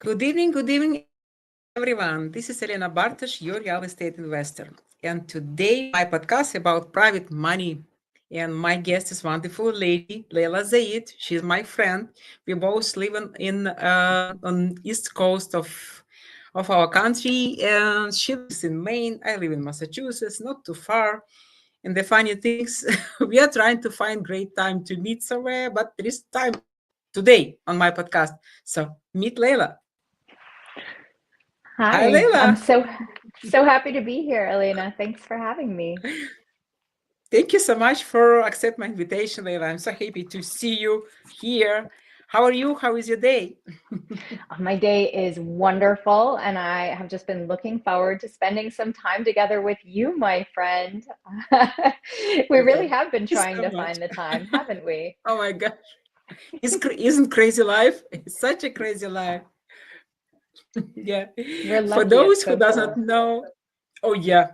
Good evening, everyone. This is Elena Bartosh, your real estate investor. And today, my podcast about private money. And my guest is wonderful lady, Leila Zayed. She's my friend. We both live in on east coast of our country, and she lives in Maine. I live in Massachusetts, not too far. And the funny things, we are trying to find great time to meet somewhere, but there is time today on my podcast. So meet Leila. Hi, Hi, I'm Leila. so happy to be here, Elena. Thanks for having me. Thank you so much for accept my invitation, Leila. I'm so happy to see you here. How are you? How is your day? My day is wonderful, and I have just been looking forward to spending some time together with you, my friend. We Yeah, really have been thank you trying so to much. find the time, haven't we? Oh my gosh, isn't crazy life? It's such a crazy life. Yeah. We're For lucky those it's who so doesn't full. know, oh yeah.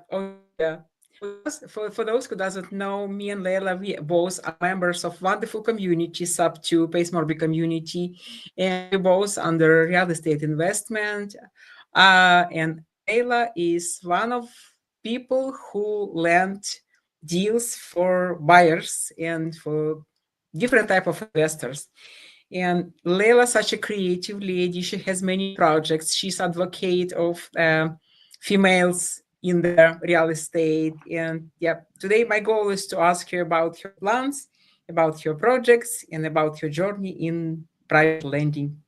For those who doesn't know, me and Leila, we both are members of wonderful community, Sub 2 Pace Morby community, and we both under real estate investment. And Leila is one of people who lend deals for buyers and for different type of investors. And Leila, such a creative lady, she has many projects. She's advocate of females in the real estate. And yeah, today my goal is to ask her about her plans, about her projects, and about her journey in private lending.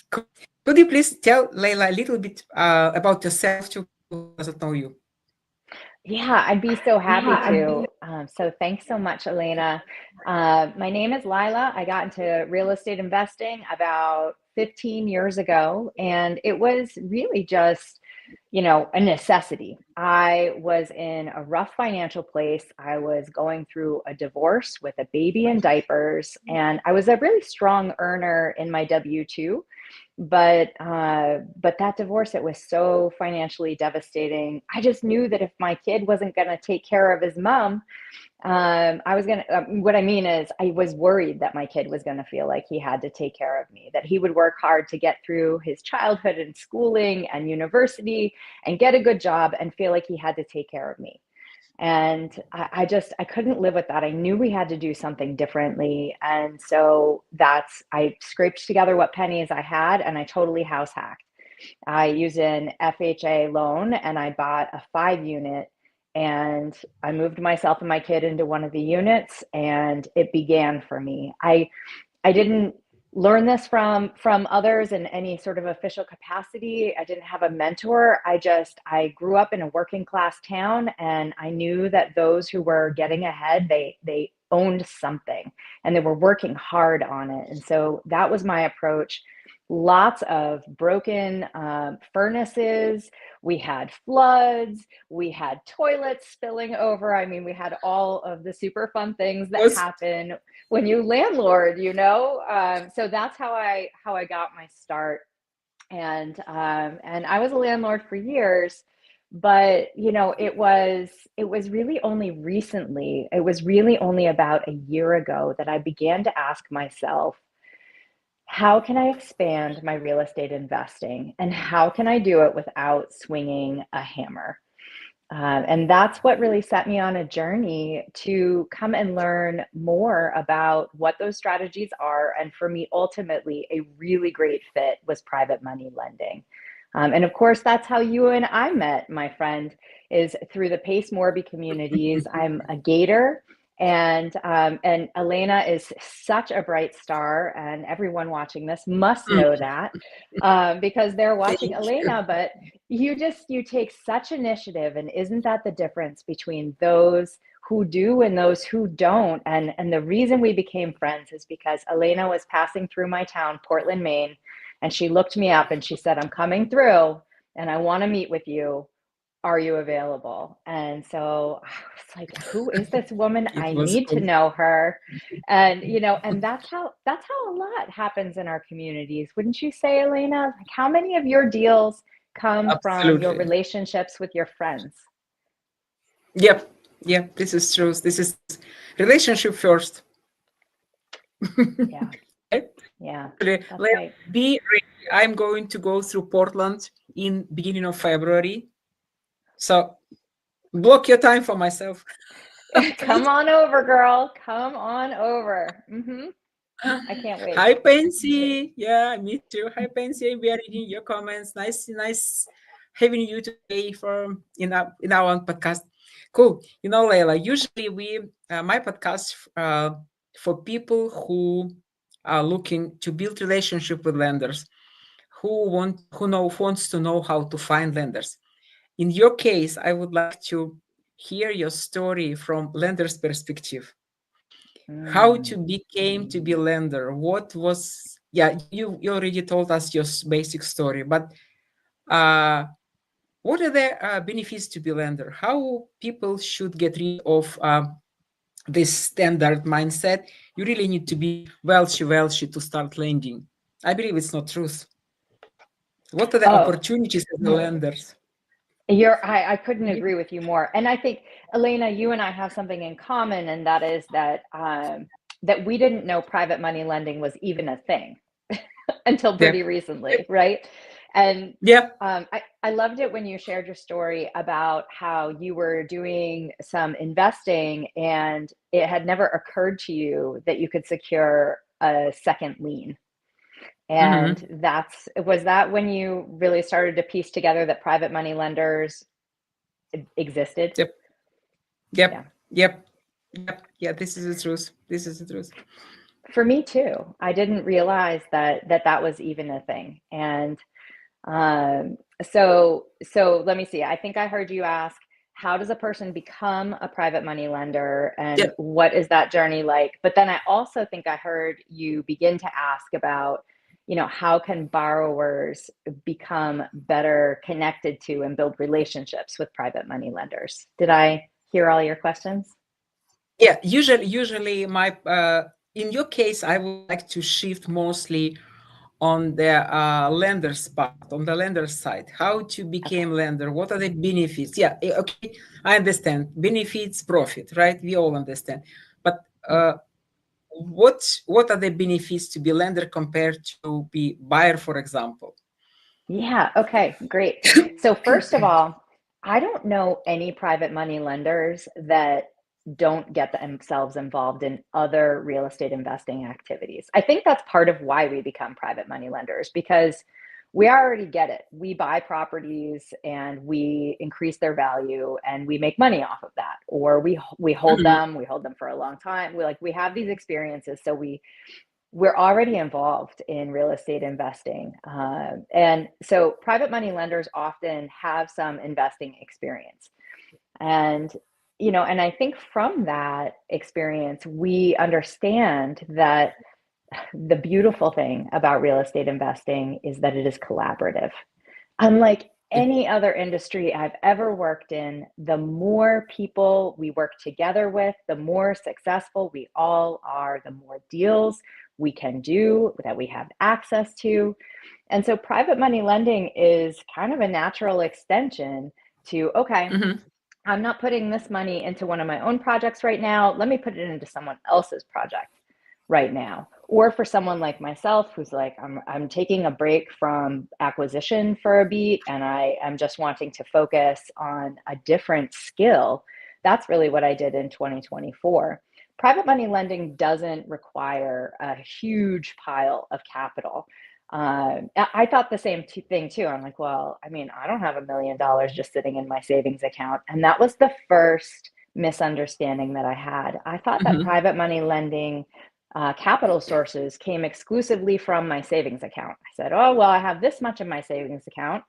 could, could you please tell Leila a little bit about yourself to people who doesn't know you? Yeah, I'd be so happy to. So thanks so much, Elena. My name is Lila. I got into real estate investing about 15 years ago, and it was really just, a necessity. I was in a rough financial place. I was going through a divorce with a baby in diapers, and I was a really strong earner in my W-2. But that divorce, it was so financially devastating. I just knew that if my kid wasn't going to take care of his mom, I was going to, what I mean is, I was worried that my kid was going to feel like he had to take care of me, that he would work hard to get through his childhood and schooling and university and get a good job and feel like he had to take care of me. And I couldn't live with that. I knew we had to do something differently. And so I scraped together what pennies I had and I totally house hacked. I used an FHA loan and I bought a 5 unit, and I moved myself and my kid into one of the units, and it began for me. I didn't learn this from others in any sort of official capacity. I didn't have a mentor. I grew up in a working class town, and I knew that those who were getting ahead, they owned something and they were working hard on it. And so that was my approach. Lots of broken furnaces. We had floods. We had toilets spilling over. I mean, we had all of the super fun things that Was happen when you landlord, so that's how I got my start. And I was a landlord for years, but it was really only recently, it was really only about a year ago that I began to ask myself, how can I expand my real estate investing, and how can I do it without swinging a hammer? And that's what really set me on a journey to come and learn more about what those strategies are. And for me, ultimately, a really great fit was private money lending. And of course, that's how you and I met, my friend, is through the Pace Morby communities. I'm a Gator. And Elena is such a bright star, and everyone watching this must know that, because they're watching thank you. Elena. But you take such initiative, and isn't that the difference between those who do and those who don't? And the reason we became friends is because Elena was passing through my town, Portland, Maine, and she looked me up and she said, I'm coming through and I want to meet with you. Are you available? And so I was like, who is this woman? It I was need to cool. know her. And that's how a lot happens in our communities. Wouldn't you say, Elena? Like, how many of your deals come from your Absolutely. relationships with your friends? Yep. Yep. This is true. This is relationship first. Yeah. Yeah, Actually, that's let right. be ready. I'm going to go through Portland in beginning of February. So block your time for myself, Come please. on over, girl. Come on over. I can't wait. Hi, Pansy. Yeah, me too. Hi, Pansy. We are reading your comments. Nice, nice having you today for in our podcast. Cool. You know, Leila. Usually, we my podcast for people who are looking to build relationship with lenders, who wants to know how to find lenders. In your case, I would like to hear your story from lender's perspective. How Mm. to became to be lender? What was, yeah, you already told us your basic story, but uh what are the benefits to be lender? How people should get rid of this standard mindset? You really need to be wealthy to start lending. I believe it's not truth. What are the Oh, opportunities as the lenders? I couldn't Yeah. agree with you more. And I think, Elena, you and I have something in common, and that is that that we didn't know private money lending was even a thing until pretty Yep. Yep. recently, right? And Yep. I loved it when you shared your story about how you were doing some investing and it had never occurred to you that you could secure a second lien. And Mm-hmm. was that when you really started to piece together that private money lenders existed? Yep. Yeah. Yep. Yep. Yep. Yeah, this is the truth. This is the truth. For me too. I didn't realize that was even a thing. And so let me see. I think I heard you ask, how does a person become a private money lender and Yep. what is that journey like? But then I also think I heard you begin to ask about, how can borrowers become better connected to and build relationships with private money lenders? Did I hear all your questions? Yeah, usually my in your case, I would like to shift mostly on the lender's part, on the lender's side. How to Okay. become lender? What are the benefits? Yeah, okay, I understand benefits, profit, right? We all understand, but Yeah. what are the benefits to be lender compared to be buyer, for example? Yeah. Okay. Great. So, first of all, I don't know any private money lenders that don't get themselves involved in other real estate investing activities. I think that's part of why we become private money lenders because we already get it. We buy properties and we increase their value and we make money off of that, or we hold Mhm. them. We hold them for a long time. We have these experiences, so we're already involved in real estate investing. And so private money lenders often have some investing experience. And, and I think from that experience, we understand that the beautiful thing about real estate investing is that it is collaborative. Unlike Yeah. any other industry I've ever worked in, the more people we work together with, the more successful we all are, the more deals we can do that we have access to. And so private money lending is kind of a natural extension to, okay, Mhm. I'm not putting this money into one of my own projects right now. Let me put it into someone else's project right now. Or for someone like myself who's like, I'm taking a break from acquisition for a beat and I am just wanting to focus on a different skill. That's really what I did in 2024. Private money lending doesn't require a huge pile of capital. I thought the same thing too. I'm like, well, I mean, I don't have $1 million just sitting in my savings account. And that was the first misunderstanding that I had. I thought that Mhm. private money lending capital sources came exclusively from my savings account. I said, oh, well, I have this much in my savings account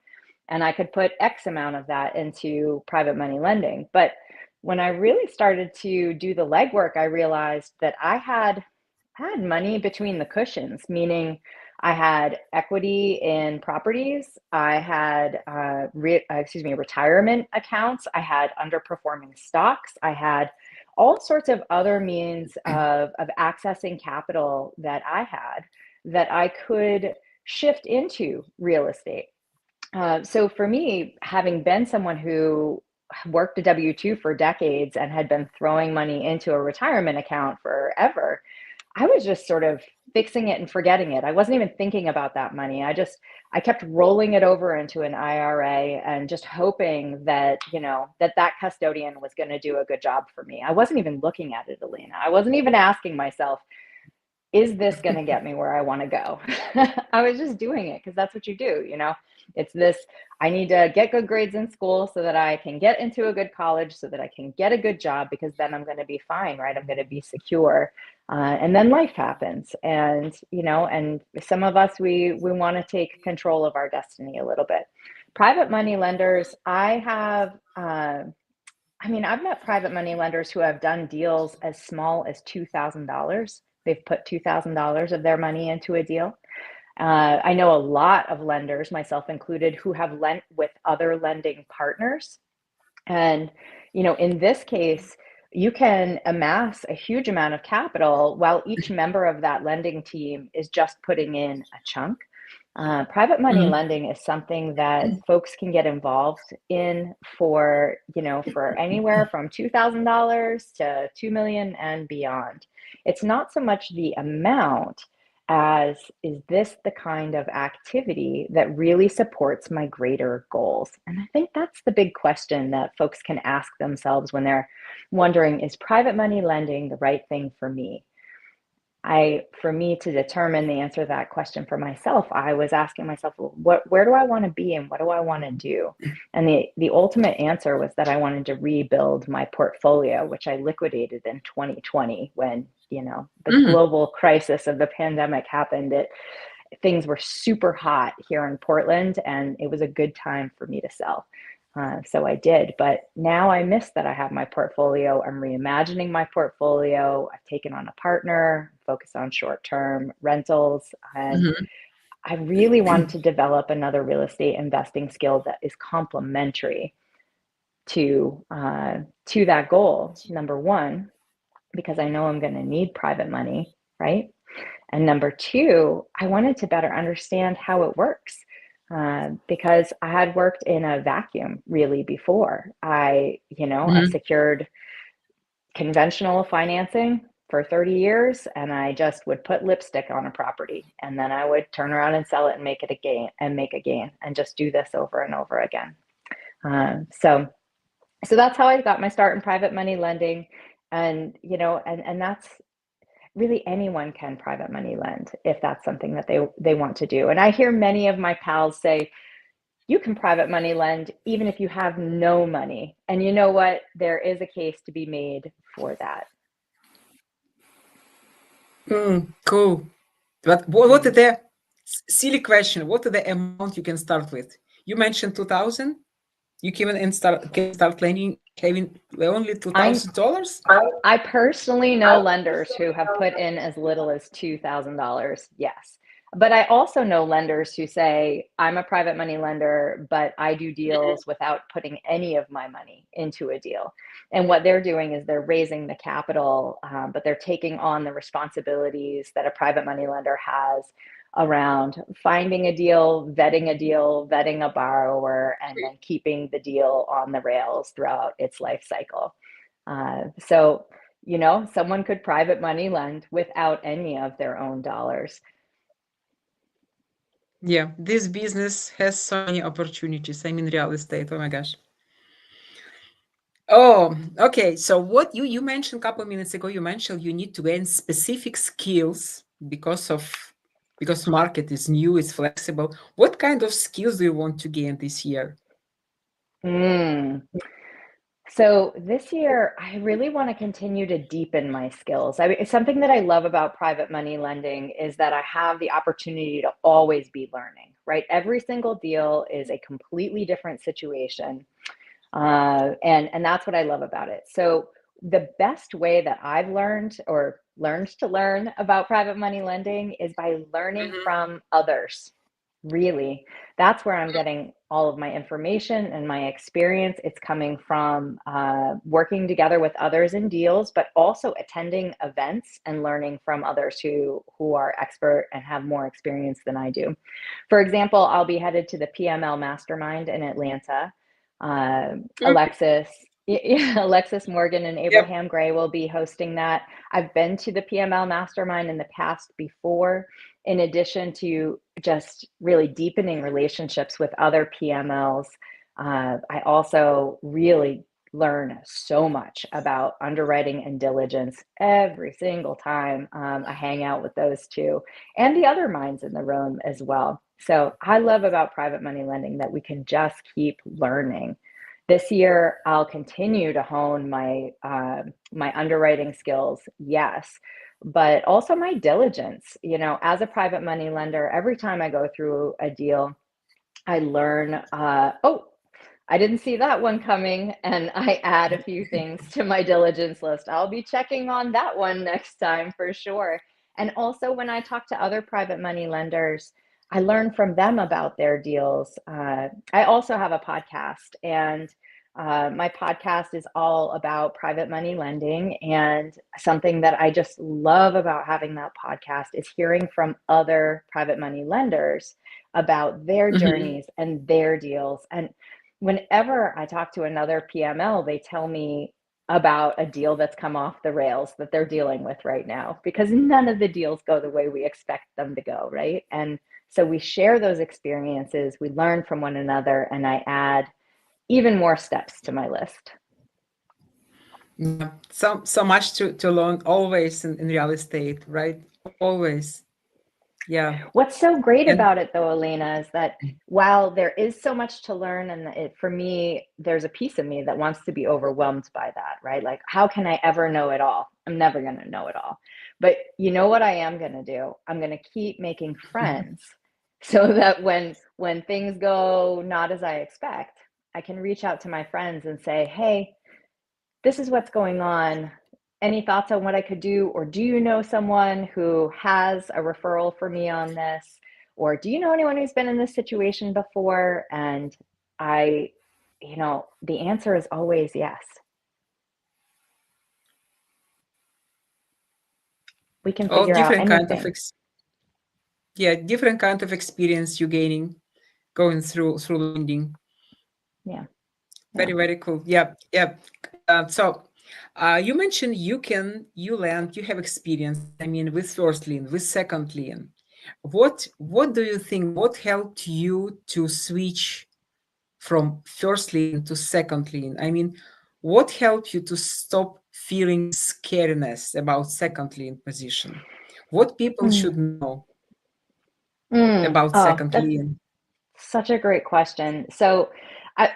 and I could put X amount of that into private money lending. But when I really started to do the legwork, I realized that I had money between the cushions, meaning I had equity in properties. I had, retirement accounts. I had underperforming stocks. I had all sorts of other means of accessing capital that I had that I could shift into real estate. So for me, having been someone who worked a W 2 for decades and had been throwing money into a retirement account forever, I was just sort of fixing it and forgetting it. I wasn't even thinking about that money. I kept rolling it over into an IRA and just hoping that, that custodian was going to do a good job for me. I wasn't even looking at it, Alina. I wasn't even asking myself, is this going to get me where I want to go? I was just doing it because that's what you do. It's this, I need to get good grades in school so that I can get into a good college, so that I can get a good job, because then I'm going to be fine, right? I'm going to be secure. And then life happens. And some of us, we want to take control of our destiny a little bit. Private money lenders, I've met private money lenders who have done deals as small as $2,000. They've put $2,000 of their money into a deal. I know a lot of lenders, myself included, who have lent with other lending partners. And, in this case, you can amass a huge amount of capital while each member of that lending team is just putting in a chunk. Private money Mm. lending is something that folks can get involved in for anywhere from $2,000 to $2 million and beyond. It's not so much the amount as, is this the kind of activity that really supports my greater goals? And I think that's the big question that folks can ask themselves when they're wondering, is private money lending the right thing for me? For me to determine the answer to that question for myself, I was asking myself, where do I want to be and what do I want to do? And the ultimate answer was that I wanted to rebuild my portfolio, which I liquidated in 2020 when, the Mm. global crisis of the pandemic happened. Things were super hot here in Portland, and it was a good time for me to sell. So I did, but now I miss that I have my portfolio. I'm reimagining my portfolio. I've taken on a partner, focused on short-term rentals, and Mhm. I really wanted to develop another real estate investing skill that is complementary to that goal. Number one, because I know I'm going to need private money, right? And number two, I wanted to better understand how it works, because I had worked in a vacuum really before. I Mhm. secured conventional financing for 30 years, and I just would put lipstick on a property, and then I would turn around and sell it and make it a gain and make a gain, and just do this over and over again. So that's how I got my start in private money lending, and that's really, anyone can private money lend if that's something that they want to do. And I hear many of my pals say, you can private money lend even if you have no money. And you know what? There is a case to be made for that. Cool. But what are Mm. the silly question? What are the amount you can start with? You mentioned 2,000. You can start lending having only two I'm thousand dollars. I personally know lenders who have put in as little as $2,000. Yes. But I also know lenders who say, I'm a private money lender, but I do deals without putting any of my money into a deal. And what they're doing is they're raising the capital, but they're taking on the responsibilities that a private money lender has around finding a deal, vetting a borrower, and then keeping the deal on the rails throughout its life cycle. So, someone could private money lend without any of their own dollars. Yeah, this business has so many opportunities. I mean, real estate. Oh my gosh. Oh, okay. So what you mentioned a couple of minutes ago, you mentioned you need to gain specific skills because market is new, it's flexible. What kind of skills do you want to gain this year? Mm. So this year, I really want to continue to deepen my skills. Something that I love about private money lending is that I have the opportunity to always be learning, right? Every single deal is a completely different situation. And that's what I love about it. So the best way that I've learned or learned to learn about private money lending is by learning Mhm. from others. Really, that's where I'm getting all of my information and my experience. It's coming from working together with others in deals, but also attending events and learning from others who are expert and have more experience than I do. For example, I'll be headed to the PML Mastermind in Atlanta. Okay. Alexis Yeah, Alexis Morgan and Yep. Abraham Gray will be hosting that. I've been to the PML Mastermind in the past before, in addition to just really deepening relationships with other PMLs. I also really learn so much about underwriting and diligence every single time I hang out with those two and the other minds in the room as well. So I love about private money lending that we can just keep learning. This year, I'll continue to hone my underwriting skills, yes, but also my diligence. You know, as a private money lender, every time I go through a deal, I learn, oh, I didn't see that one coming, and I add a few things to my diligence list. I'll be checking on that one next time for sure. And also, when I talk to other private money lenders, I learn from them about their deals. I also have a podcast, and my podcast is all about private money lending. And something that I just love about having that podcast is hearing from other private money lenders about their Hmm. journeys and their deals. And whenever I talk to another PML, they tell me about a deal that's come off the rails that they're dealing with right now, because none of the deals go the way we expect them to go, right? And so we share those experiences, we learn from one another, and I add even more steps to my list. Yeah. So much to learn always in real estate, right? Always. Yeah. What's so great And about it, though, Elena, is that while there is so much to learn, and for me, there's a piece of me that wants to be overwhelmed by that, right? Like, how can I ever know it all? I'm never going to know it all. But you know what I am going to do? I'm going to keep making friends so that when things go not as I expect, I can reach out to my friends and say, hey, this is what's going on. Any thoughts on what I could do? Or do you know someone who has a referral for me on this? Or do you know anyone who's been in this situation before? And I, the answer is always yes. We can all figure out different kind of anything. yeah, different kind of experience you're gaining going through lending. Yeah. Very, Yeah. very cool. Yeah, yeah. You mentioned you lend, you have experience. I mean, with first lien, with second lien. What do you think? What helped you to switch from first lien to second lien? I mean, what helped you to stop feeling scariness about second lien position? What people Mm. should know Mm. about Oh, second that's lien? such a great question. So, I,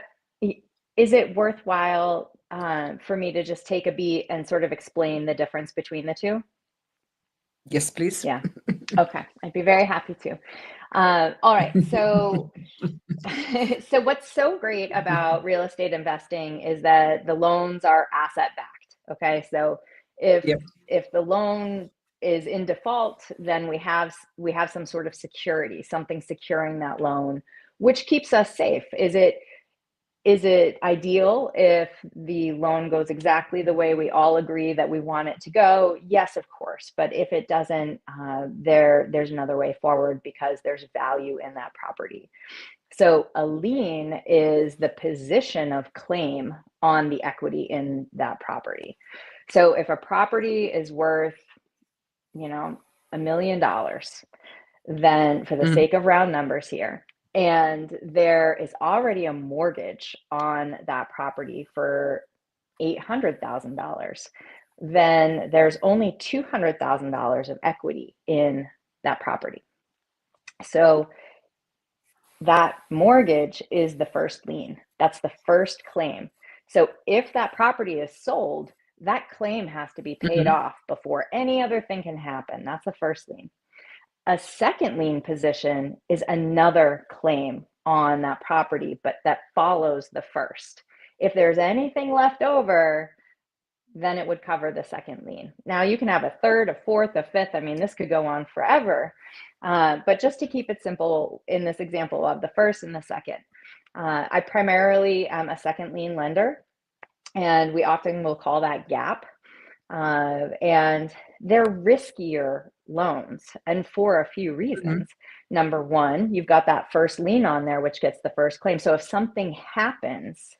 is it worthwhile for me to just take a beat and sort of explain the difference between the two? Yes, please. Yeah. Okay. I'd be very happy to. All right. So, so what's so great about real estate investing is that the loans are asset backed. Okay. So if Yep. if the loan is in default, then we have some sort of security, something securing that loan, which keeps us safe. Is it ideal if the loan goes exactly the way we all agree that we want it to go? Yes, of course. But if it doesn't, there's another way forward because there's value in that property. So a lien is the position of claim on the equity in that property. So if a property is worth, $1 million, then for the Mhm. sake of round numbers here, and there is already a mortgage on that property for $800,000, then there's only $200,000 of equity in that property. So that mortgage is the first lien. That's the first claim. So if that property is sold, that claim has to be paid Mhm. off before any other thing can happen. That's the first lien. A second lien position is another claim on that property, but that follows the first. If there's anything left over, then it would cover the second lien. Now you can have a third, a fourth, a fifth. I mean, this could go on forever. But just to keep it simple in this example of the first and the second, I primarily am a second lien lender, and we often will call that gap. And they're riskier loans, and for a few Mhm. reasons. Number one, you've got that first lien on there, which gets the first claim. So if something happens,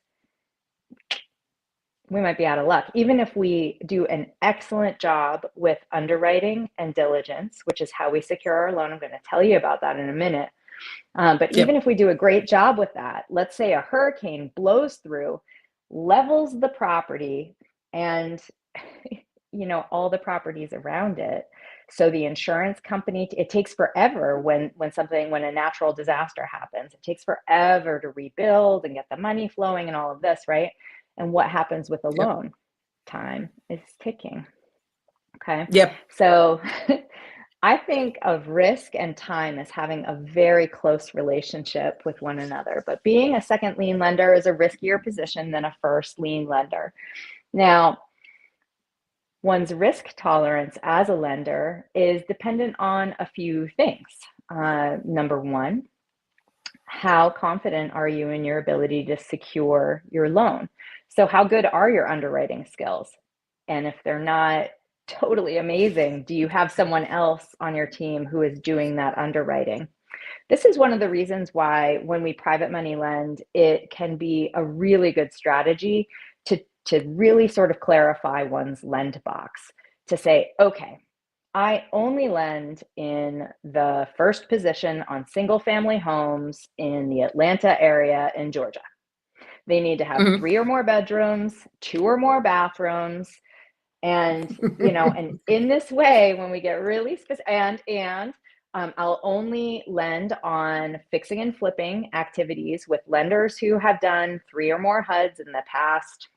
we might be out of luck. Even if we do an excellent job with underwriting and diligence, which is how we secure our loan, I'm going to tell you about that in a minute. But even Yep. if we do a great job with that, let's say a hurricane blows through, levels the property, and all the properties around it. So the insurance company, it takes forever when a natural disaster happens. It takes forever to rebuild and get the money flowing and all of this, right? And what happens with a Yep. loan? Time is ticking. Okay. Yep. So I think of risk and time as having a very close relationship with one another, but being a second lien lender is a riskier position than a first lien lender. Now, one's risk tolerance as a lender is dependent on a few things. Number one, how confident are you in your ability to secure your loan? So, how good are your underwriting skills? And if they're not totally amazing, do you have someone else on your team who is doing that underwriting? This is one of the reasons why when we private money lend, it can be a really good strategy to really sort of clarify one's lend box, to say, okay, I only lend in the first position on single family homes in the Atlanta area in Georgia. They need to have Hmm. 3 or more bedrooms, 2 or more bathrooms, and in this way, when we get really specific, I'll only lend on fixing and flipping activities with lenders who have done 3 or more HUDs in the past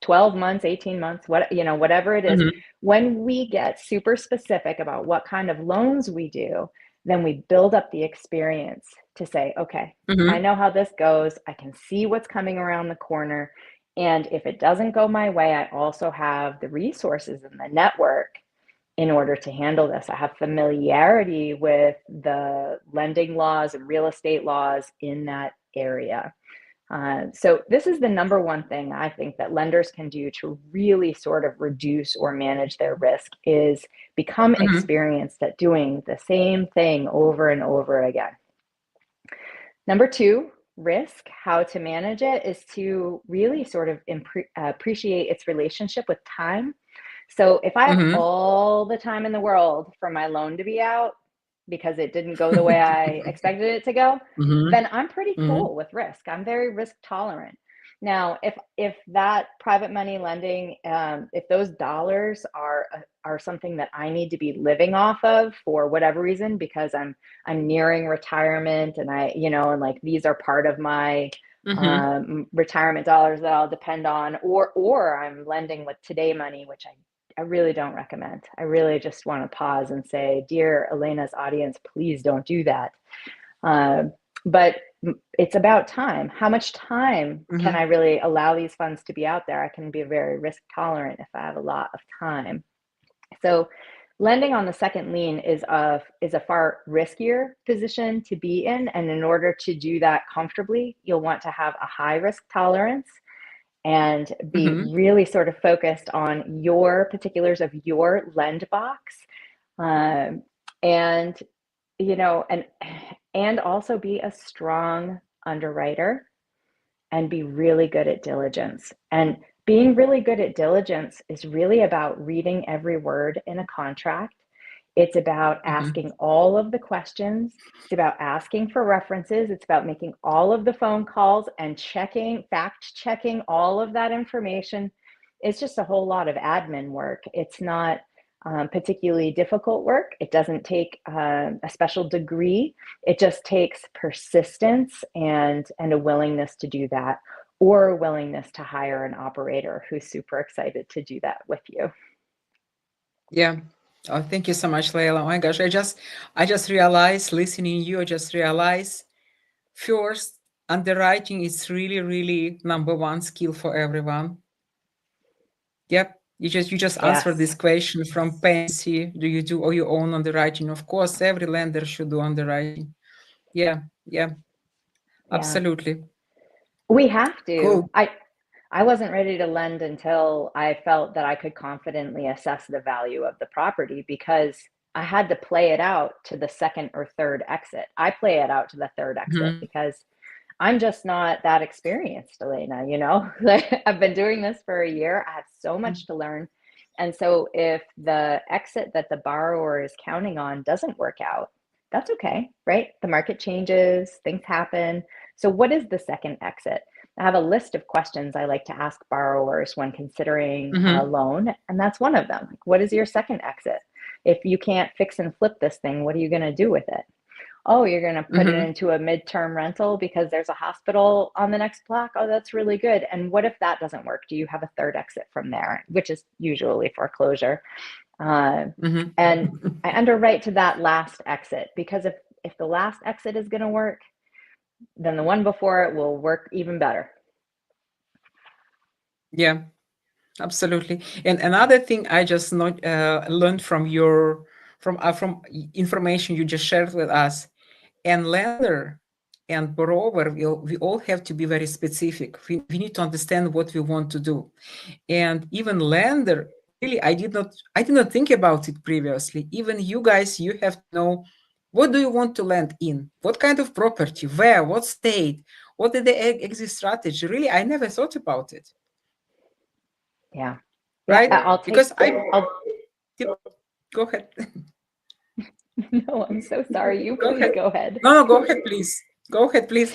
12 months, 18 months, whatever it is. Hmm. When we get super specific about what kind of loans we do, then we build up the experience to say, okay, I Hmm. know how this goes. I can see what's coming around the corner. And if it doesn't go my way, I also have the resources and the network in order to handle this. I have familiarity with the lending laws and real estate laws in that area. So this is the number one thing I think that lenders can do to really sort of reduce or manage their risk is become Hmm. experienced at doing the same thing over and over again. Number two, risk, how to manage it is to really sort of appreciate its relationship with time. So if I have Hmm. all the time in the world for my loan to be out because it didn't go the way I expected it to go, Hmm. then I'm pretty Hmm. cool with risk. I'm very risk tolerant. Now, if that private money lending, if those dollars are something that I need to be living off of for whatever reason, because I'm nearing retirement, and and like these are part of my Hmm. retirement dollars that I'll depend on, or I'm lending with today money, which I really don't recommend. I really just want to pause and say, dear Elena's audience, please don't do that. Uh, but it's about time. How much time can I Hmm. really allow these funds to be out there? I can be very risk tolerant if I have a lot of time. So lending on the second lien is a far riskier position to be in. And in order to do that comfortably, you'll want to have a high risk tolerance and be Hmm. really sort of focused on your particulars of your lend box. Um, and you know and and also be a strong underwriter and be really good at diligence. And being really good at diligence is really about reading every word in a contract. It's about Hmm. asking all of the questions. It's about asking for references. It's about making all of the phone calls and fact checking all of that information. It's just a whole lot of admin work. It's not particularly difficult work. It doesn't take a special degree. It just takes persistence and a willingness to do that, or a willingness to hire an operator who's super excited to do that with you. Yeah. Oh, thank you so much, Leila. Oh my gosh, I just realized listening you, I just realized first, underwriting is really, really number one skill for everyone. Yep. You just answered Yes. this question from Pansy. Do you do all your own underwriting? Of course, every lender should do underwriting. Yeah, yeah, Yeah. absolutely. We have to. Cool. I wasn't ready to lend until I felt that I could confidently assess the value of the property, because I had to play it out to the second or third exit. I play it out to the third exit Hmm. because I'm just not that experienced, Elena, you know? Like, I've been doing this for a year. I have so much to learn. And so if the exit that the borrower is counting on doesn't work out, that's okay, right? The market changes, things happen. So what is the second exit? I have a list of questions I like to ask borrowers when considering a Mm-hmm. loan, and that's one of them. Like, what is your second exit? If you can't fix and flip this thing, what are you going to do with it? Oh, you're going to put it Mm-hmm. into a midterm rental because there's a hospital on the next block. Oh, that's really good. And what if that doesn't work? Do you have a third exit from there, which is usually foreclosure? Uh, and Mm-hmm. I underwrite to that last exit, because if the last exit is going to work, then the one before it will work even better. Yeah, absolutely. And another thing I just not learned from your from information you just shared with us, and lender and borrower, we all have to be very specific. We need to understand what we want to do. And even lender, really, I did not think about it previously. Even you guys, you have to know, what do you want to lend in, what kind of property, where, what state, what is the exit strategy. Really, I never thought about it, Yeah. Yeah. right? Because I'll, go ahead. no, I'm so sorry. You Go please ahead. go ahead. No, no, go ahead, please. Go ahead, please.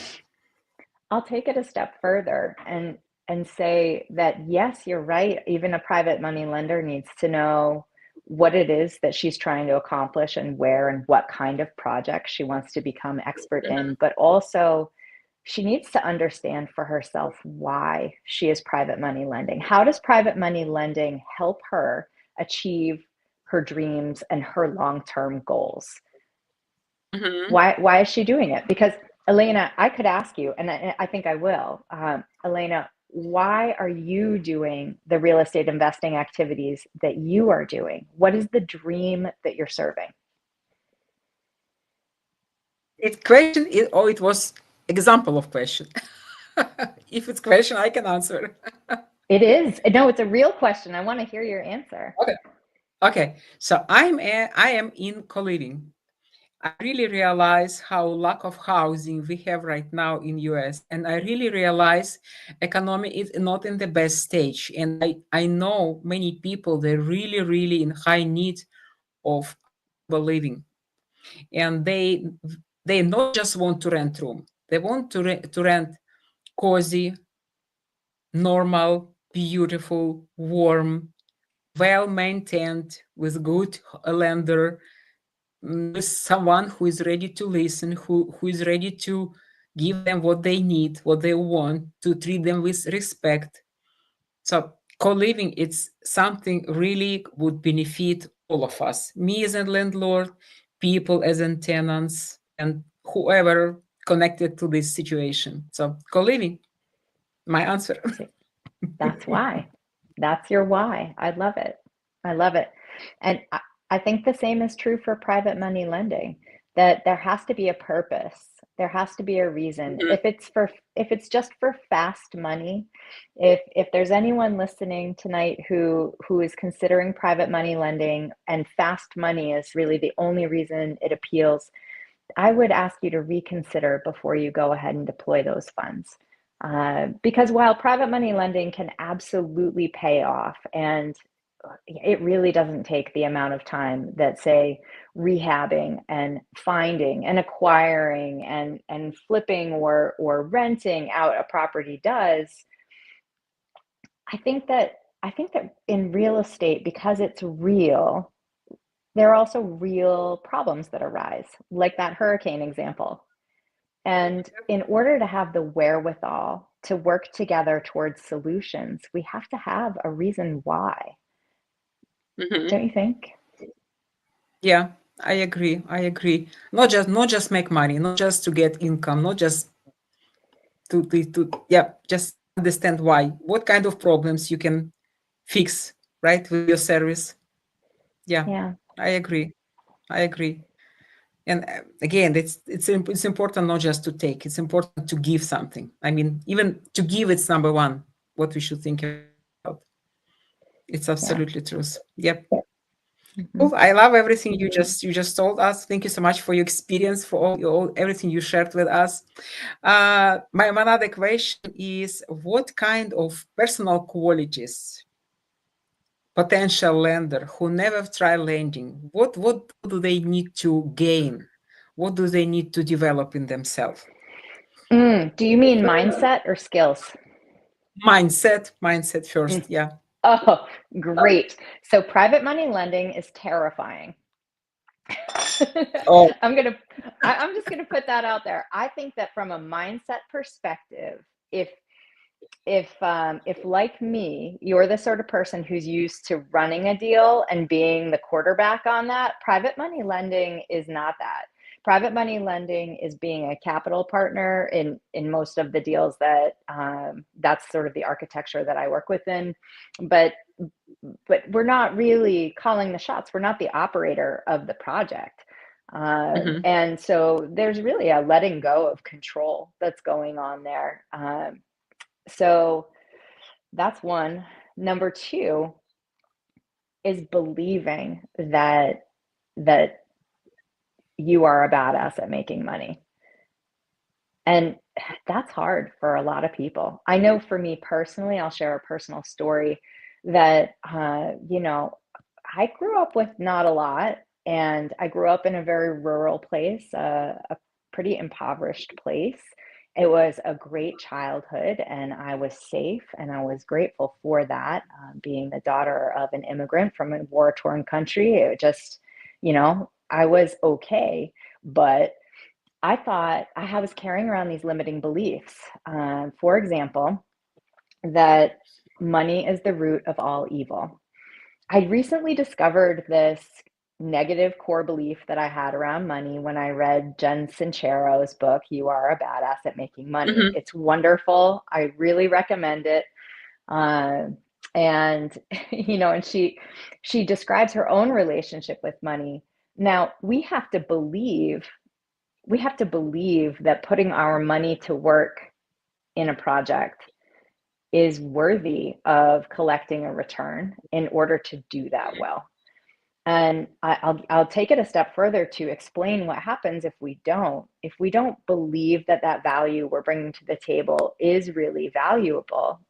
I'll take it a step further and say that yes, you're right. Even a private money lender needs to know what it is that she's trying to accomplish and where and what kind of project she wants to become expert in, but also she needs to understand for herself why she is private money lending. How does private money lending help her achieve her dreams and her long-term goals? Mm-hmm. Why is she doing it? Because Elena, I could ask you, and I think I will. Elena, why are you doing the real estate investing activities that you are doing? What is the dream that you're serving? It question it, or it was example of question. If it's question, I can answer. It is. No, it's a real question. I want to hear your answer. Okay. Okay. So I am in co-living. I really realize how lack of housing we have right now in US, and I really realize economy is not in the best stage. And I know many people, they're really in high need of affordable living, and they not just want to rent room, they want to rent cozy, normal, beautiful, warm, well maintained, with good lender, with someone who is ready to listen, who is ready to give them what they need, what they want, to treat them with respect. So co-living, it's something really would benefit all of us, me as a landlord, people as in tenants, and whoever connected to this situation. So co-living, my answer. See, that's why. That's your why. I love it. I love it. And I think the same is true for private money lending, that there has to be a purpose. There has to be a reason. If it's just for fast money, if there's anyone listening tonight who is considering private money lending and fast money is really the only reason it appeals, I would ask you to reconsider before you go ahead and deploy those funds. Because while private money lending can absolutely pay off, and it really doesn't take the amount of time that, say, rehabbing and finding and acquiring and flipping or renting out a property does, I think that in real estate, because it's real, there are also real problems that arise, like that hurricane example. And in order to have the wherewithal to work together towards solutions, we have to have a reason why, Mhm. don't you think? Yeah, I agree. I agree. Not just make money, not just to get income, not just to yeah, just understand why, what kind of problems you can fix, right, with your service. Yeah, Yeah, I agree. I agree. And again, it's important not just to take, it's important to give something. I mean, even to give, it's number one what we should think about. It's yeah. absolutely truth. Yep. Mhm. Oh, I love everything you just told us. Thank you so much for your experience, for all everything you shared with us. My another question is, what kind of personal qualities potential lender who never try lending, what do they need to gain? What do they need to develop in themselves? Do you mean mindset or skills? Mindset first, Mm. yeah. Oh, great. So private money lending is terrifying. Oh, I'm gonna, I'm just gonna put that out there. I think that from a mindset perspective, if if like me, you're the sort of person who's used to running a deal and being the quarterback on that, private money lending is not that. Private money lending is being a capital partner in most of the deals that that's sort of the architecture that I work within. But we're not really calling the shots. We're not the operator of the project. mhm. And so there's really a letting go of control that's going on there. So that's one. Number two is believing that you are a badass at making money. And that's hard for a lot of people. I know for me personally, I'll share a personal story that, I grew up with not a lot, and I grew up in a very rural place, a pretty impoverished place. It was a great childhood, and I was safe, and I was grateful for that. Being the daughter of an immigrant from a war-torn country, it just, I was okay. But I thought I was carrying around these limiting beliefs. For example, that money is the root of all evil. I recently discovered this negative core belief that I had around money when I read Jen Sincero's book, You Are a Badass at Making Money. Mhm. It's wonderful. I really recommend it. Um, and and she describes her own relationship with money. Now, we have to believe that putting our money to work in a project is worthy of collecting a return in order to do that well. And I'll take it a step further to explain what happens if we don't. If we don't believe that that value we're bringing to the table is really valuable,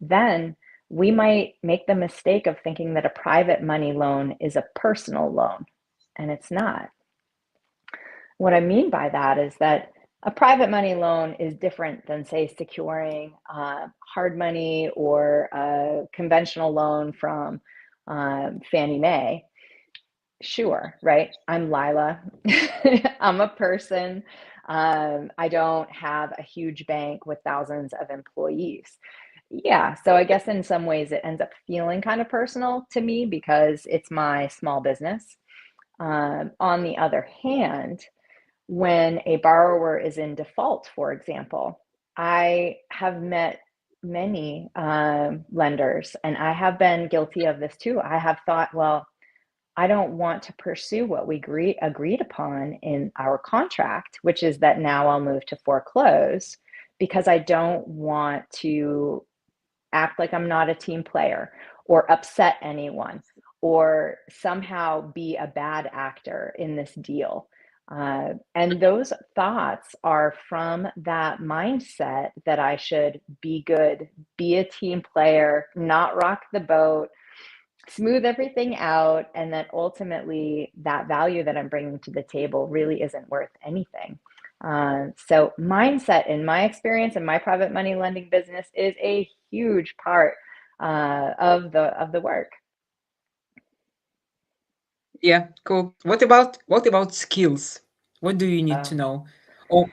then we might make the mistake of thinking that a private money loan is a personal loan, and it's not. What I mean by that is that a private money loan is different than, say, securing hard money or a conventional loan from Fannie Mae. Sure, right? I'm Lila. I'm a person. I don't have a huge bank with thousands of employees. Yeah, so I guess in some ways it ends up feeling kind of personal to me because it's my small business. On the other hand, when a borrower is in default, for example, I have met many lenders, and I have been guilty of this too. I have thought, well, I don't want to pursue what we agreed upon in our contract, which is that now I'll move to foreclose because I don't want to act like I'm not a team player or upset anyone or somehow be a bad actor in this deal. And those thoughts are from that mindset that I should be good, be a team player, not rock the boat, smooth everything out, and that ultimately that value that I'm bringing to the table really isn't worth anything. So mindset, in my experience in my private money lending business, is a huge part of the work. Yeah, cool. What about skills? What do you need Uh, to know? Oh,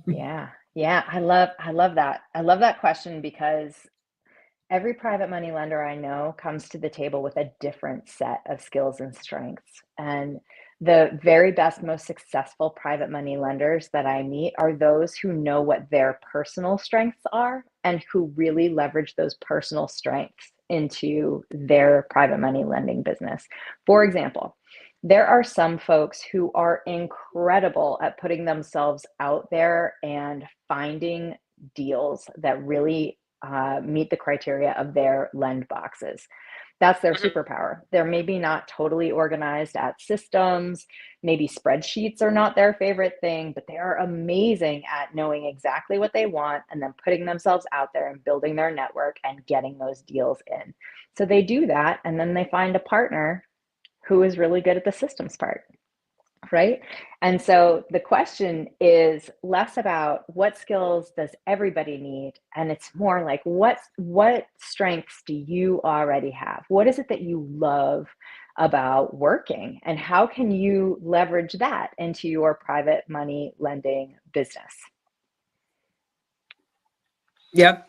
yeah, I love that. I love that question because every private money lender I know comes to the table with a different set of skills and strengths. And the very best, most successful private money lenders that I meet are those who know what their personal strengths are and who really leverage those personal strengths into their private money lending business. For example, there are some folks who are incredible at putting themselves out there and finding deals that really meet the criteria of their lend boxes. That's their superpower. They're maybe not totally organized at systems. Maybe spreadsheets are not their favorite thing, but they are amazing at knowing exactly what they want and then putting themselves out there and building their network and getting those deals in. So they do that, and then they find a partner who is really good at the systems part, right? And so the question is less about what skills does everybody need, and it's more like what strengths do you already have? What is it that you love about working, and how can you leverage that into your private money lending business? Yeah,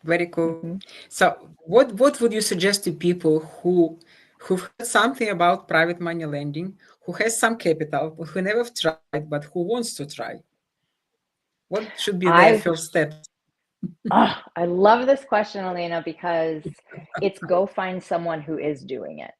very cool. Mm-hmm. So what would you suggest to people who've heard something about private money lending, who has some capital, but who never tried, but who wants to try? What should be their I first steps? I love this question, Elena, because it's go find someone who is doing it.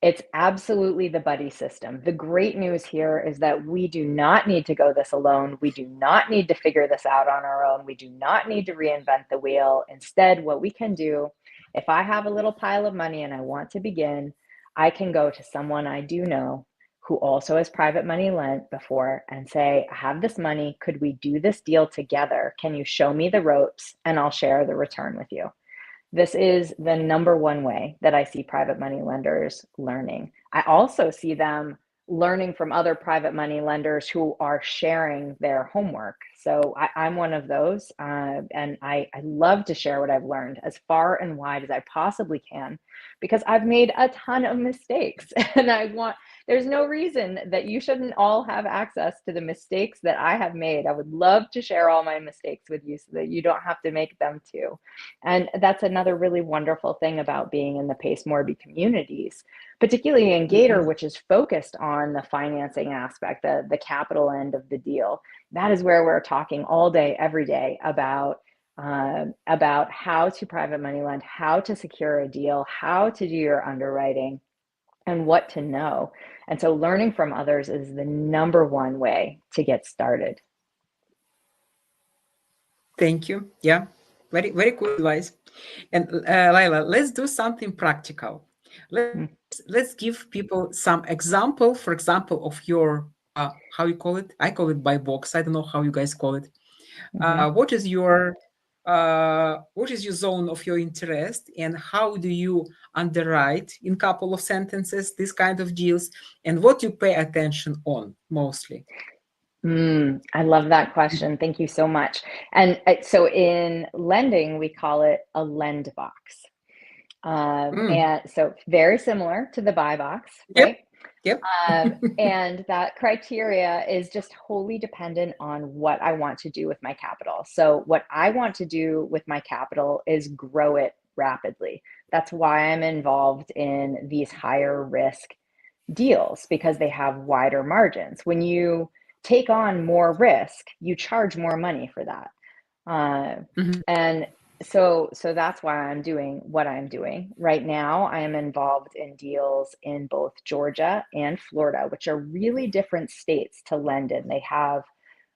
It's absolutely the buddy system. The great news here is that we do not need to go this alone. We do not need to figure this out on our own. We do not need to reinvent the wheel. Instead, what we can do, if I have a little pile of money and I want to begin, I can go to someone I do know who also has private money lent before and say, I have this money. Could we do this deal together? Can you show me the ropes and I'll share the return with you? This is the number one way that I see private money lenders learning. I also see them learning from other private money lenders who are sharing their homework. So I'm one of those, and I love to share what I've learned as far and wide as I possibly can, because I've made a ton of mistakes, and there's no reason that you shouldn't all have access to the mistakes that I have made. I would love to share all my mistakes with you so that you don't have to make them too. And that's another really wonderful thing about being in the Pace Morby communities, particularly in Gator, Mhm. which is focused on the financing aspect, the capital end of the deal. That is where we're talking all day, every day about how to private money lend, how to secure a deal, how to do your underwriting, and what to know. And so learning from others is the number one way to get started. Thank you. Yeah, very very cool advice. And Laila, let's do something practical. Let's give people some example, for example, of your how you call it? I call it buy box. I don't know how you guys call it. Mm-hmm. What is your zone of your interest, and how do you underwrite in couple of sentences this kind of deals, and what you pay attention on mostly? I love that question. Thank you so much. And so in lending, we call it a lend box. Mm. And so very similar to the buy box, Yep. right? Yep. And that criteria is just wholly dependent on what I want to do with my capital. So what I want to do with my capital is grow it rapidly. That's why I'm involved in these higher risk deals, because they have wider margins. When you take on more risk, you charge more money for that. Uh, Mhm. and so that's why I'm doing what I'm doing. Right now, I am involved in deals in both Georgia and Florida, which are really different states to lend in. They have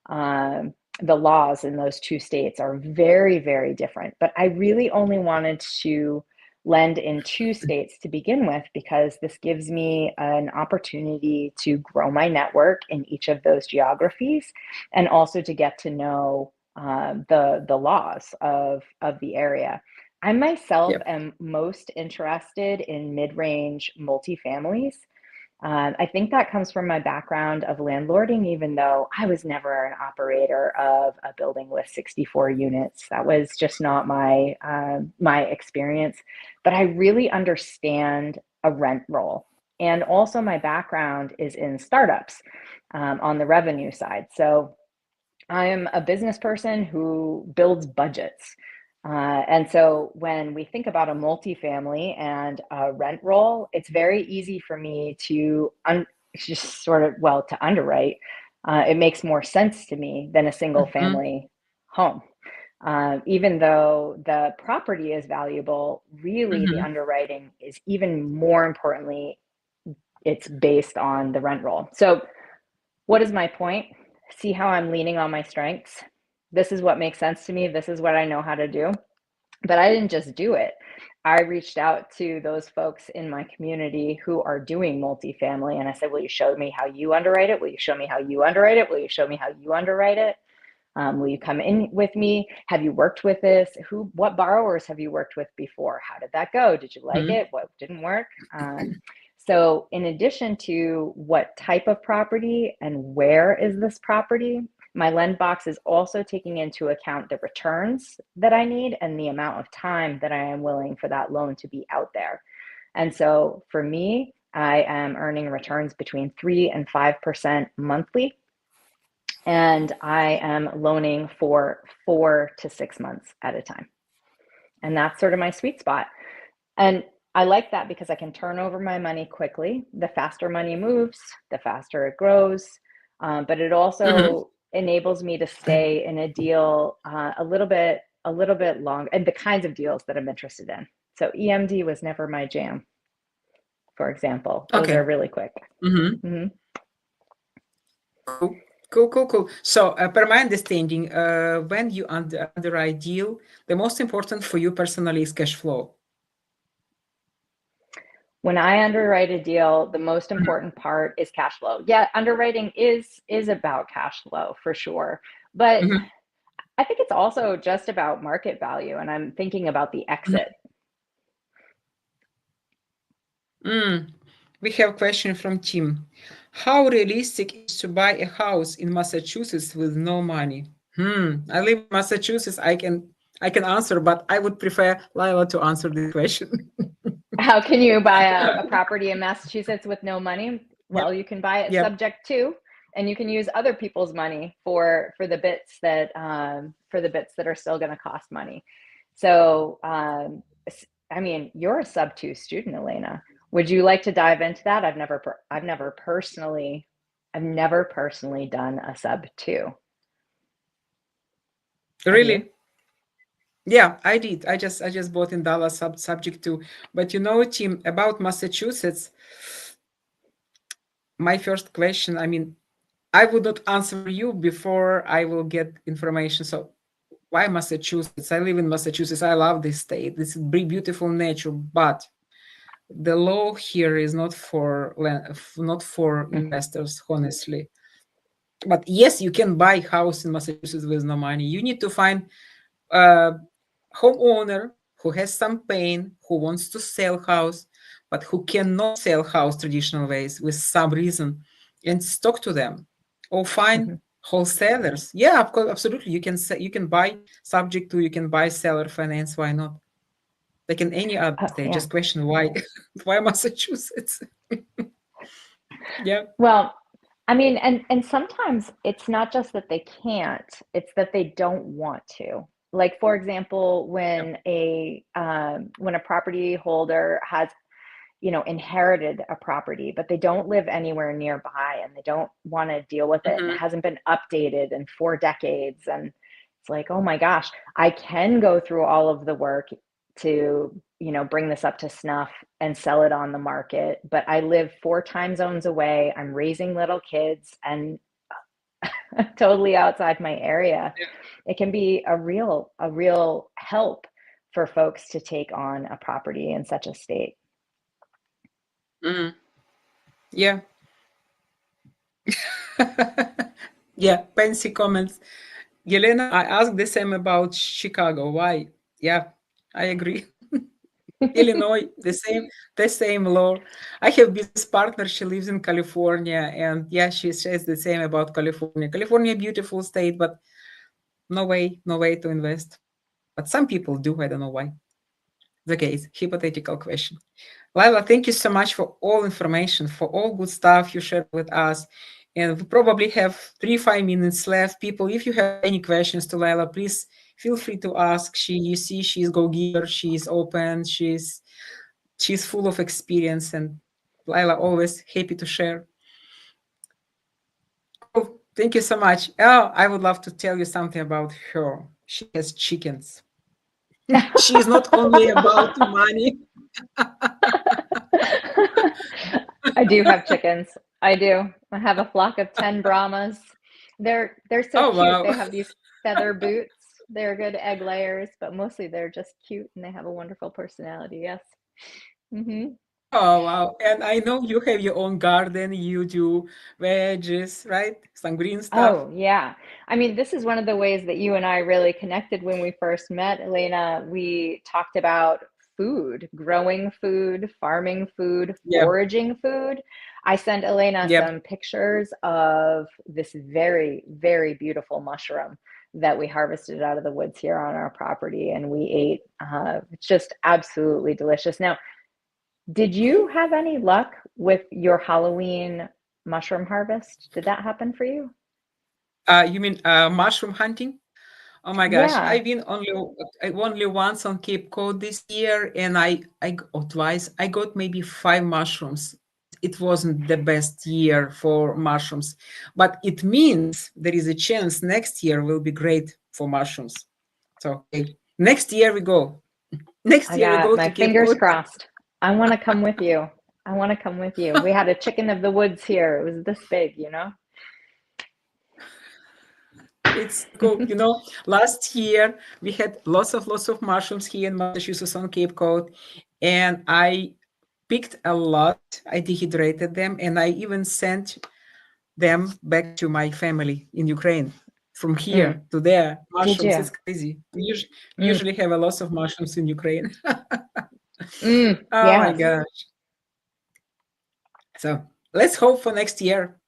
the laws in those two states are very, very different. But I really only wanted to lend in two states to begin with, because this gives me an opportunity to grow my network in each of those geographies, and also to get to know the laws of the area. I myself Yep. am most interested in mid-range multifamilies. I think that comes from my background of landlording, even though I was never an operator of a building with 64 units. That was just not my experience. But I really understand a rent roll. And also, my background is in startups on the revenue side. So I'm a business person who builds budgets. And so when we think about a multifamily and a rent roll, it's very easy for me to just sort of, well, to underwrite. It makes more sense to me than a single Mhm. family home. Even though the property is valuable, really the Mhm. underwriting is even more importantly, it's based on the rent roll. So what is my point? See how I'm leaning on my strengths? This is what makes sense to me. This is what I know how to do. But I didn't just do it. I reached out to those folks in my community who are doing multifamily. And I said, will you show me how you underwrite it? Will you show me how you underwrite it? Will you show me how you underwrite it? Will you come in with me? Have you worked with this? What borrowers have you worked with before? How did that go? Did you like Mhm. it? What didn't work? So in addition to what type of property and where is this property, my lend box is also taking into account the returns that I need and the amount of time that I am willing for that loan to be out there. And so for me, I am earning returns between 3 and 5% monthly, and I am loaning for 4 to 6 months at a time. And that's sort of my sweet spot. And I like that because I can turn over my money quickly. The faster money moves, the faster it grows. But it Mhm. also enables me to stay in a deal a little bit long, and the kinds of deals that I'm interested in. So EMD was never my jam, for example. Those are Okay. really quick. Mhm. Mhm. Cool. Cool, cool, cool. So, per my understanding, when you underwrite deal, the most important for you personally is cash flow. When I underwrite a deal, the most Mhm. important part is cash flow. Yeah, underwriting is about cash flow for sure. But Mhm. I think it's also just about market value, and I'm thinking about the exit. Mhm. Mm. We have a question from Tim. How realistic is to buy a house in Massachusetts with no money? I live in Massachusetts. I can answer, but I would prefer Lila to answer this question. How can you buy a property in Massachusetts with no money? Yep. Well, you can buy it Yep. subject to, and you can use other people's money for the bits that are still going to cost money. So, I mean, you're a sub two student, Elena. Would you like to dive into that? I've never personally done a sub two. Have you? Really? Yeah, I did. I just bought in Dallas subject to. But Tim, about Massachusetts, my first question, I mean, I would not answer you before I will get information. So why Massachusetts? I live in Massachusetts. I love this state. This is beautiful nature, but the law here is not for Mhm, investors, honestly. But yes, you can buy house in Massachusetts with no money. You need to find a homeowner who has some pain, who wants to sell house, but who cannot sell house traditional ways with some reason, and talk to them, or find mhm. wholesalers. Yeah, of course, absolutely. You can buy subject to, you can buy seller finance. Why not? Like in any other state. Yeah. Just question why why Massachusetts? Yeah. Well, I mean, and sometimes it's not just that they can't, it's that they don't want to. Like for example, Yeah. when a property holder has, inherited a property, but they don't live anywhere nearby and they don't want to deal with it and it Hmm. hasn't been updated in 4 decades, and it's like, oh my gosh, I can go through all of the work to, bring this up to snuff and sell it on the market, but I live 4 time zones away. I'm raising little kids and totally outside my area. Yeah. It can be a real help for folks to take on a property in such a state. Hmm. Yeah. Yeah. Fancy comments. Yelena, I asked the same about Chicago. Why? Yeah, I agree. Illinois, the same law. I have business partner. She lives in California, and yeah, she says the same about California. California, beautiful state, but no way to invest. But some people do. I don't know why. The case, hypothetical question. Lila, thank you so much for all information, for all good stuff you shared with us. And we probably have 5 minutes left. People, if you have any questions to Lila, please feel free to ask. You see, she's go-giver, she's open, she's full of experience, and Lila always happy to share. Cool. Thank you so much. Oh, I would love to tell you something about her. She has chickens. She is not only about money. I do have chickens. I do. I have a flock of 10 Brahmas. They're so Oh cute. wow. feather boots. They're good egg layers, but mostly they're just cute and they have a wonderful personality. Yes. Hmm. Oh, wow. And I know you have your own garden, you do veggies, right? Some green stuff. Oh, yeah. I mean, this is one of the ways that you and I really connected when we first met, Elena. We talked about food, growing food, farming food, Yeah, foraging food. I sent Elena yep. some pictures of this very, very beautiful mushroom that we harvested out of the woods here on our property and we ate. It's just absolutely delicious. Now, did you have any luck with your Halloween mushroom harvest? Did that happen for you? You mean mushroom hunting? Oh my gosh, Yeah. I've been only once on Cape Cod this year, and or twice. I got maybe five mushrooms. It wasn't the best year for mushrooms, but it means there is a chance next year will be great for mushrooms. So okay, next year we go. Next I year we got go my to Cape fingers Cod. crossed. I want to come with you. I want to come with you. We had a chicken of the woods here. It was this big, you know? It's so cool. Last year we had lots of mushrooms here in Massachusetts on Cape Cod, and I picked a lot. I dehydrated them, and I even sent them back to my family in Ukraine. From Mm, here to there, did mushrooms. you? It's crazy. We Mm, usually have a lot of mushrooms in Ukraine. Oh my yes. gosh! So let's hope for next year.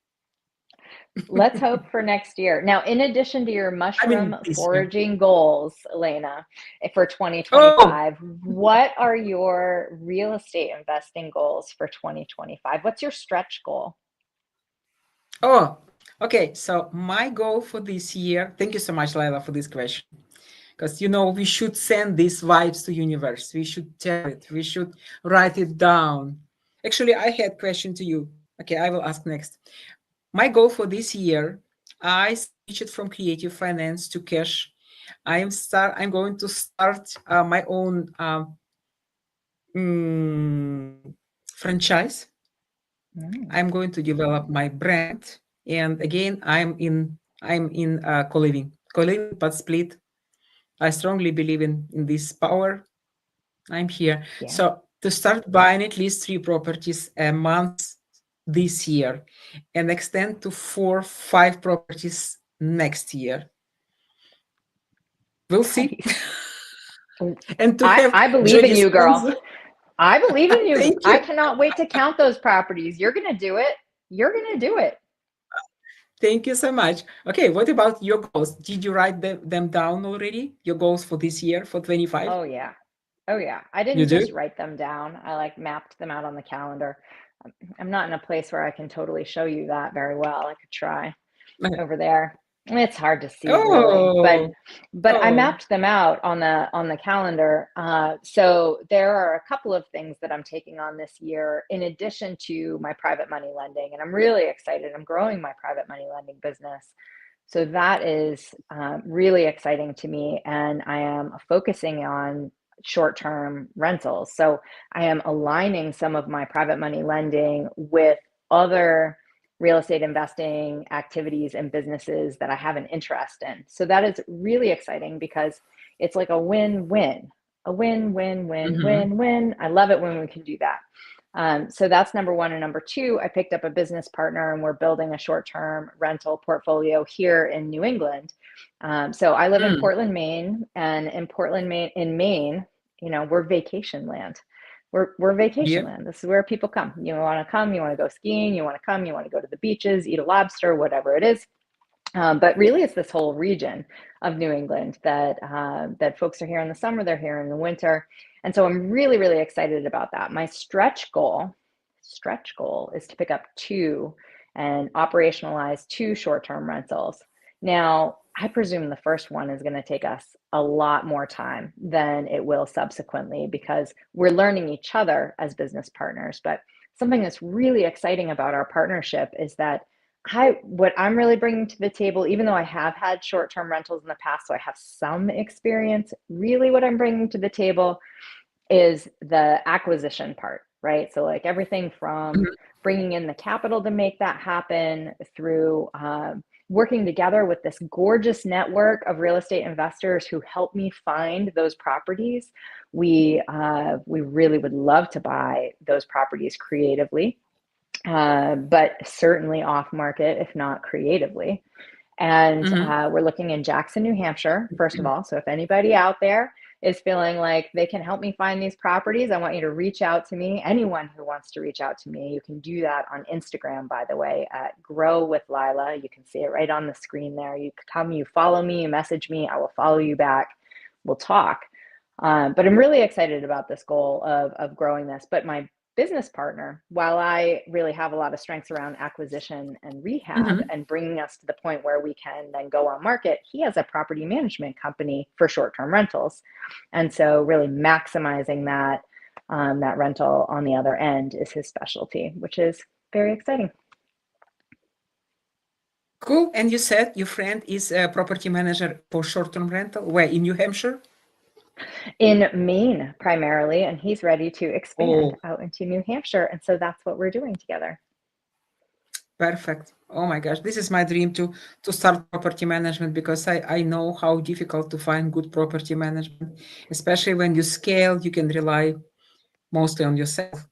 Let's hope for next year. Now, in addition to your I mushroom mean this year. foraging goals, Elena, for Oh, 2025, what are your real estate investing goals for 2025? What's your stretch goal? oh. Okay. So my goal for this year. Thank you so much, Laila, for this question. Because we should send these vibes to universe. We should tell it. We should write it down. Actually, I had question to you. Okay, I will ask next. My goal for this year, I switched from creative finance to cash. I'm going to start my own franchise. Mm, I'm going to develop my brand, and again, I'm in co-living but split. I strongly believe in this power. I'm here. yeah. So to start buying at least three properties a month this year and extend to 4, 5 properties next year. We'll see. Nice. And to I, have I believe in Johnny you, girl. sponsor. I believe in you. Thank I you. cannot wait to count those properties. You're going to do it. You're going to do it. Thank you so much. Okay, what about your goals? Did you write them down already? Your goals for this year, for 25? Oh, yeah. Oh, yeah. I You didn't do? just write them down. I like mapped them out on the calendar. I'm not in a place where I can totally show you that very well. I could try over there. It's hard to see really, but Oh, I oh. mapped them out on the calendar. So there are a couple of things that I'm taking on this year in addition to my private money lending, and I'm really excited. I'm growing my private money lending business. So that is really exciting to me, and I am focusing on short-term rentals. So I am aligning some of my private money lending with other real estate investing activities and businesses that I have an interest in. So that is really exciting because it's like a win-win, a win, win, win, Mhm. win, win. I love it when we can do that. So that's number one. And number two, I picked up a business partner and we're building a short-term rental portfolio here in New England. So I live in Mm. Portland, Maine, and in Portland, Maine, we're vacation land. We're vacation Yeah. land. This is where people come. You want to come, you want to go skiing, you want to come, you want to go to the beaches, eat a lobster, whatever it is. But really, it's this whole region of New England that folks are here in the summer, they're here in the winter, and so I'm really, really excited about that. My stretch goal is to pick up two and operationalize two short-term rentals. Now, I presume the first one is going to take us a lot more time than it will subsequently because we're learning each other as business partners. But something that's really exciting about our partnership is that what I'm really bringing to the table, even though I have had short-term rentals in the past, so I have some experience, really what I'm bringing to the table is the acquisition part, right? So like everything from Mhm. bringing in the capital to make that happen through working together with this gorgeous network of real estate investors who help me find those properties. We really would love to buy those properties creatively, but certainly off market, if not creatively. And we're looking in Jackson, New Hampshire, first of all. So if anybody out there is feeling like they can help me find these properties, I want you to reach out to me. Anyone who wants to reach out to me, you can do that on Instagram, by the way, at Grow with Leila. You can see it right on the screen there. You come, you follow me, you message me, I will follow you back. We'll talk. But I'm really excited about this goal of growing this. But my business partner, while I really have a lot of strengths around acquisition and rehab and bringing us to the point where we can then go on market, he has a property management company for short-term rentals. And so really maximizing that rental on the other end is his specialty, which is very exciting. Cool. And you said your friend is a property manager for short-term rental. Where, in New Hampshire? In Maine, primarily, and he's ready to expand Oh, out into New Hampshire. And so that's what we're doing together. perfect. Oh my gosh, this is my dream to start property management, because I know how difficult to find good property management, especially when you scale, you can rely mostly on yourself.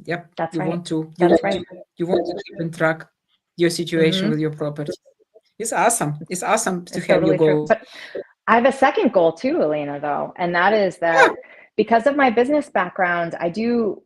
Yep, That's you right. want to That's right. you want to keep in track your situation Mm-hmm. with your property. It's awesome. It's awesome to It's have your totally true. goals. But I have a second goal too, Elena, though, and that is Yeah. that because of my business background, I do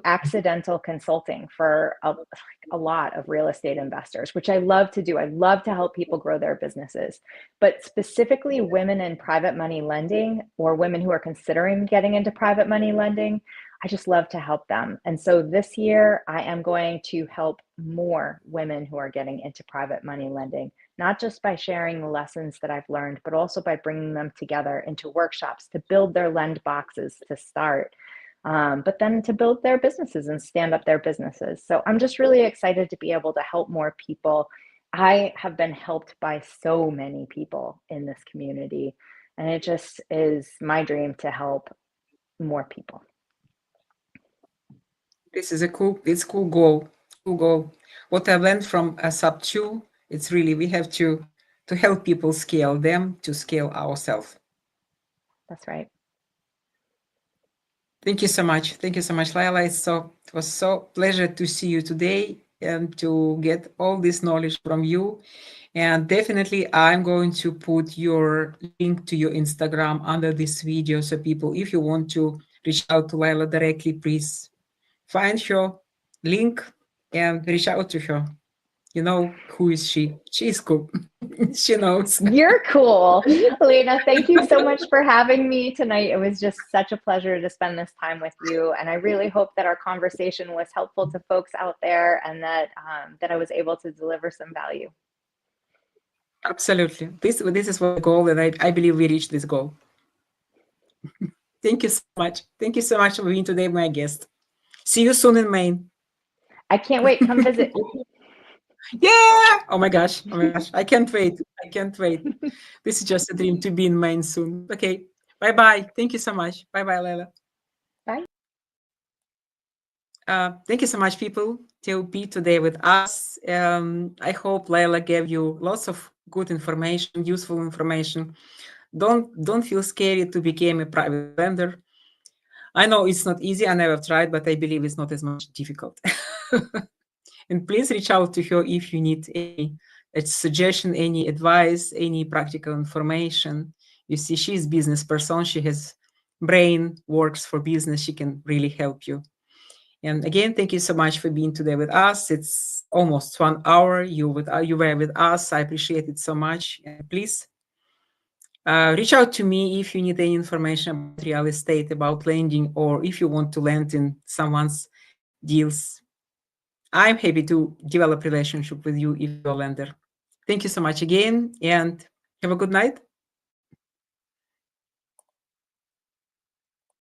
accidental consulting for a lot of real estate investors, which I love to do. I love to help people grow their businesses, but specifically women in private money lending or women who are considering getting into private money lending. I just love to help them. And so this year, I am going to help more women who are getting into private money lending, not just by sharing the lessons that I've learned, but also by bringing them together into workshops to build their lend boxes to start, but then to build their businesses and stand up their businesses. So I'm just really excited to be able to help more people. I have been helped by so many people in this community, and it just is my dream to help more people. This is it's cool goal. Cool goal. What I learned from a sub two, it's really we have to help people scale them to scale ourselves. That's right. Thank you so much. Thank you so much, Laila. It was so pleasure to see you today and to get all this knowledge from you. And definitely, I'm going to put your link to your Instagram under this video, so people, if you want to reach out to Laila directly, please find her link and reach out to her. You know who is she? She is cool. She knows. You're cool. Elena, thank you so much for having me tonight. It was just such a pleasure to spend this time with you. And I really hope that our conversation was helpful to folks out there and that I was able to deliver some value. Absolutely. This is what the goal, and I believe we reached this goal. Thank you so much. Thank you so much for being today my guest. See you soon in Maine. I can't wait. Come visit. Yeah. Oh my gosh. Oh my gosh. I can't wait. I can't wait. This is just a dream to be in Maine soon. Okay. Bye bye. Thank you so much. Bye bye, Leila. Bye. Thank you so much, people, to be today with us. I hope Leila gave you lots of good information, useful information. Don't feel scary to become a private lender. I know it's not easy. I never tried, but I believe it's not as much difficult. And please reach out to her if you need any suggestion, any advice, any practical information. You see, she's business person. She has brain, works for business. She can really help you. And again, thank you so much for being today with us. It's almost 1 hour. You were with us. I appreciate it so much. And please reach out to me if you need any information about real estate, about lending, or if you want to lend in someone's deals. I'm happy to develop relationship with you if you're a lender. Thank you so much again, and have a good night.